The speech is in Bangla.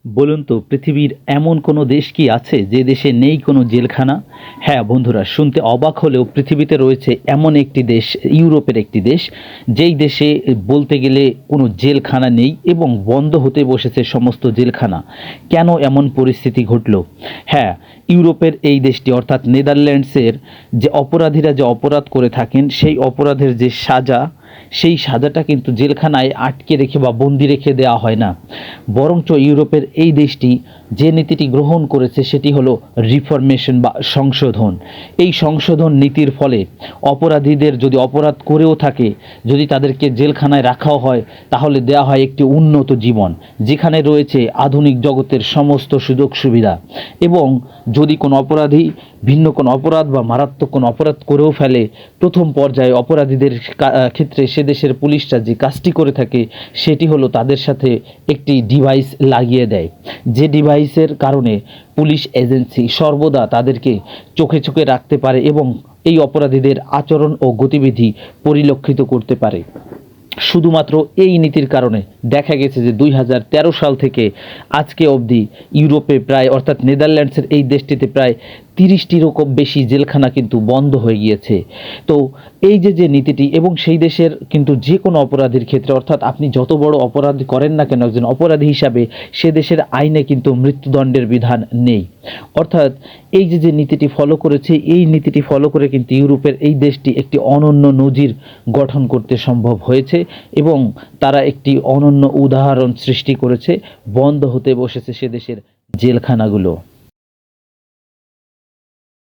বলুন তো পৃথিবীর এমন কোনো দেশ কি আছে যে দেশে নেই কোনো জেলখানা? হ্যাঁ বন্ধুরা, শুনতে অবাক হলেও পৃথিবীতে রয়েছে এমন একটি দেশ, ইউরোপের একটি দেশ, যেই দেশে বলতে গেলে কোনো জেলখানা নেই এবং বন্ধ হতে বসেছে সমস্ত জেলখানা। কেন এমন পরিস্থিতি ঘটল? হ্যাঁ, ইউরোপের এই দেশটি অর্থাৎ নেদারল্যান্ডসের যে অপরাধীরা যে অপরাধ করে থাকেন সেই অপরাধের যে সাজা, সেই সাজাটা কিন্তু জেলখানায় আটকে রেখে বা বন্দি রেখে দেওয়া হয় না, বরঞ্চ ইউরোপের এই দেশটি যে নীতিটি গ্রহণ করেছে সেটি হলো রিফরমেশন বা সংশোধন। এই সংশোধন নীতির ফলে অপরাধীদের যদি অপরাধ করেও থাকে, যদি তাদেরকে জেলখানায় রাখাও হয়, তাহলে দেওয়া হয় একটি উন্নত জীবন, যেখানে রয়েছে আধুনিক জগতের সমস্ত সুযোগ সুবিধা। এবং যদি কোনো অপরাধী ভিন্ন কোনো অপরাধ বা মারাত্মক কোনো অপরাধ করেও ফেলে, প্রথম পর্যায়ে অপরাধীদের ক্ষেত্রে সে দেশের পুলিশরা যে কাজটি করে থাকে সেটি হলো তাদের সাথে একটি ডিভাইস লাগিয়ে দেয়, যে ডিভাইসের কারণে পুলিশ এজেন্সি সর্বদা তাদেরকে চোখে চোখে রাখতে পারে এবং এই অপরাধীদের আচরণ ও গতিবিধি পরিলক্ষিত করতে পারে। শুধুমাত্র এই নীতির কারণে দেখা গেছে যে 2013 সাল থেকে আজকে অবধি ইউরোপে প্রায় অর্থাৎ নেদারল্যান্ডসের এই দেশটিতে প্রায় 30টিরও বেশি জেলখানা কিন্তু বন্ধ হয়ে গিয়েছে। তো এই যে নীতিটি, এবং সেই দেশের কিন্তু যে কোনো অপরাধীর ক্ষেত্রে অর্থাৎ আপনি যত বড় অপরাধ করেন না কেন, একজন অপরাধী হিসাবে সে দেশের আইনে কিন্তু মৃত্যুদণ্ডের বিধান নেই। অর্থাৎ এই যে নীতিটি ফলো করেছে, এই নীতিটি ফলো করে কিন্তু ইউরোপের এই দেশটি একটি অনন্য নজির গঠন করতে সম্ভব হয়েছে এবং তারা একটি অনন্য উদাহরণ সৃষ্টি করেছে। বন্ধ হতে বসেছে সে দেশের জেলখানাগুলো।